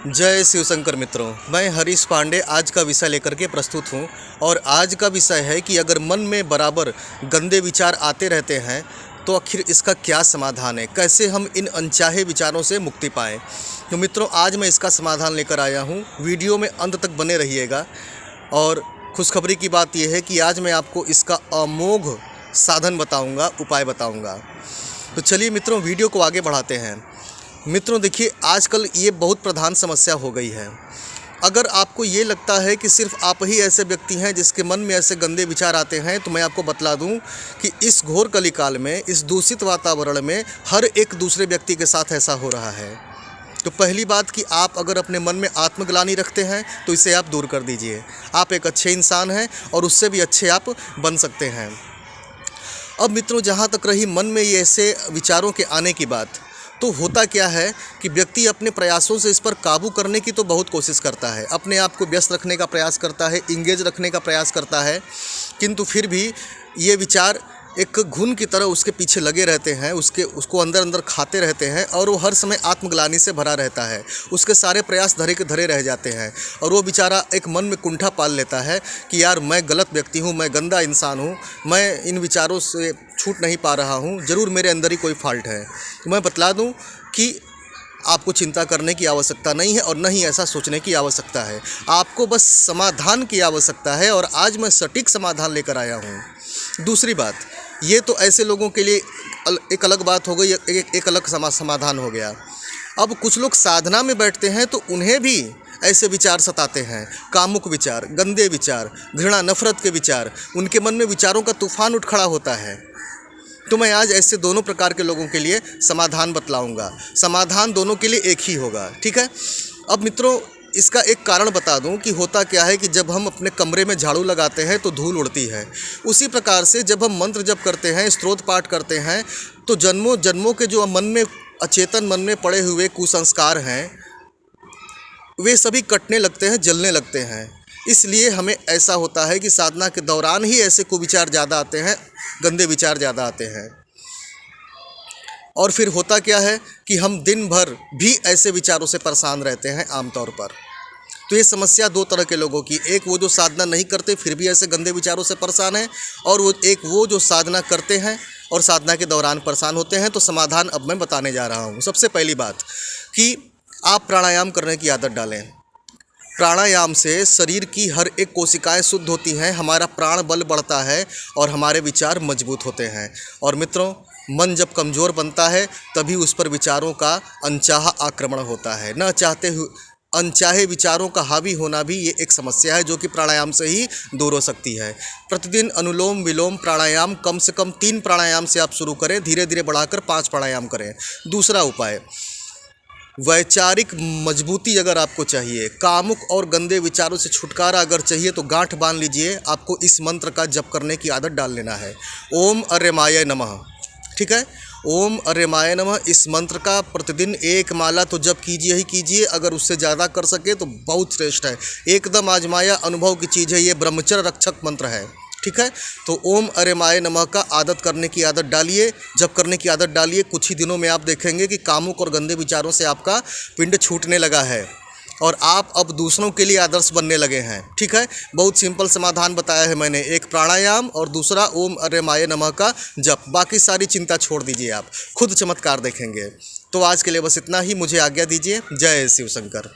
जय शिवशंकर मित्रों, मैं हरीश पांडे आज का विषय लेकर के प्रस्तुत हूँ। और आज का विषय है कि अगर मन में बराबर गंदे विचार आते रहते हैं तो आखिर इसका क्या समाधान है, कैसे हम इन अनचाहे विचारों से मुक्ति पाएँ। तो मित्रों, आज मैं इसका समाधान लेकर आया हूँ। वीडियो में अंत तक बने रहिएगा। और खुशखबरी की बात यह है कि आज मैं आपको इसका अमोघ साधन बताऊँगा, उपाय बताऊँगा। तो चलिए मित्रों, वीडियो को आगे बढ़ाते हैं। मित्रों देखिए, आजकल ये बहुत प्रधान समस्या हो गई है। अगर आपको ये लगता है कि सिर्फ आप ही ऐसे व्यक्ति हैं जिसके मन में ऐसे गंदे विचार आते हैं, तो मैं आपको बतला दूं कि इस घोर कलिकाल में, इस दूषित वातावरण में हर एक दूसरे व्यक्ति के साथ ऐसा हो रहा है। तो पहली बात कि आप अगर अपने मन में आत्मग्लानि रखते हैं तो इसे आप दूर कर दीजिए। आप एक अच्छे इंसान हैं और उससे भी अच्छे आप बन सकते हैं। अब मित्रों, जहाँ तक रही मन में ये ऐसे विचारों के आने की बात, तो होता क्या है कि व्यक्ति अपने प्रयासों से इस पर काबू करने की तो बहुत कोशिश करता है, अपने आप को व्यस्त रखने का प्रयास करता है, इंगेज रखने का प्रयास करता है, किंतु फिर भी ये विचार एक घुन की तरह उसके पीछे लगे रहते हैं, उसको अंदर अंदर खाते रहते हैं और वो हर समय आत्मग्लानि से भरा रहता है। उसके सारे प्रयास धरे के धरे रह जाते हैं और वो बेचारा एक मन में कुंठा पाल लेता है कि यार मैं गलत व्यक्ति हूँ, मैं गंदा इंसान हूँ, मैं इन विचारों से छूट नहीं पा रहा हूँ, ज़रूर मेरे अंदर ही कोई फॉल्ट है। तो मैं बतला दूँ कि आपको चिंता करने की आवश्यकता नहीं है और न ही ऐसा सोचने की आवश्यकता है। आपको बस समाधान की आवश्यकता है और आज मैं सटीक समाधान लेकर आया हूँ। दूसरी बात, ये तो ऐसे लोगों के लिए एक अलग बात हो गई, एक अलग समाधान हो गया। अब कुछ लोग साधना में बैठते हैं तो उन्हें भी ऐसे विचार सताते हैं, कामुक विचार, गंदे विचार, घृणा नफरत के विचार, उनके मन में विचारों का तूफान उठ खड़ा होता है। तो मैं आज ऐसे दोनों प्रकार के लोगों के लिए समाधान बतलाऊंगा। समाधान दोनों के लिए एक ही होगा, ठीक है। अब मित्रों, इसका एक कारण बता दूं कि होता क्या है कि जब हम अपने कमरे में झाड़ू लगाते हैं तो धूल उड़ती है। उसी प्रकार से जब हम मंत्र जप करते हैं, स्तोत्र पाठ करते हैं, तो जन्मों जन्मों के जो मन में, अचेतन मन में पड़े हुए कुसंस्कार हैं, वे सभी कटने लगते हैं, जलने लगते हैं। इसलिए हमें ऐसा होता है कि साधना के दौरान ही ऐसे कुविचार ज़्यादा आते हैं, गंदे विचार ज़्यादा आते हैं। और फिर होता क्या है कि हम दिन भर भी ऐसे विचारों से परेशान रहते हैं आमतौर पर। तो ये समस्या दो तरह के लोगों की, एक वो जो साधना नहीं करते फिर भी ऐसे गंदे विचारों से परेशान हैं, और वो जो साधना करते हैं और साधना के दौरान परेशान होते हैं। तो समाधान अब मैं बताने जा रहा हूँ। सबसे पहली बात कि आप प्राणायाम करने की आदत डालें। प्राणायाम से शरीर की हर एक कोशिकाएं शुद्ध होती हैं, हमारा प्राण बल बढ़ता है और हमारे विचार मजबूत होते हैं। और मित्रों, मन जब कमज़ोर बनता है तभी उस पर विचारों का अनचाहा आक्रमण होता है। न चाहते हुए अनचाहे विचारों का हावी होना भी ये एक समस्या है जो कि प्राणायाम से ही दूर हो सकती है। प्रतिदिन अनुलोम विलोम प्राणायाम कम से कम 3 प्राणायाम से आप शुरू करें, धीरे धीरे बढ़ाकर 5 प्राणायाम करें। दूसरा उपाय, वैचारिक मजबूती अगर आपको चाहिए, कामुक और गंदे विचारों से छुटकारा अगर चाहिए, तो गांठ बांध लीजिए। आपको इस मंत्र का जप करने की आदत डाल लेना है, ओम अर्यमाय नमः, ठीक है। ओम अर्यमाय नमः, इस मंत्र का प्रतिदिन 1 माला तो जप कीजिए ही कीजिए। अगर उससे ज़्यादा कर सके तो बहुत श्रेष्ठ है, एकदम आजमाया अनुभव की चीज़ है, ये ब्रह्मचर्य रक्षक मंत्र है, ठीक है। तो ओम अर्यमाय नमः का आदत करने की आदत डालिए, जप करने की आदत डालिए। कुछ ही दिनों में आप देखेंगे कि कामुक और गंदे विचारों से आपका पिंड छूटने लगा है और आप अब दूसरों के लिए आदर्श बनने लगे हैं, ठीक है। बहुत सिंपल समाधान बताया है मैंने, एक प्राणायाम और दूसरा ओम अर्यमाय नमः का जप। बाकी सारी चिंता छोड़ दीजिए, आप खुद चमत्कार देखेंगे। तो आज के लिए बस इतना ही, मुझे आज्ञा दीजिए। जय शिवशंकर।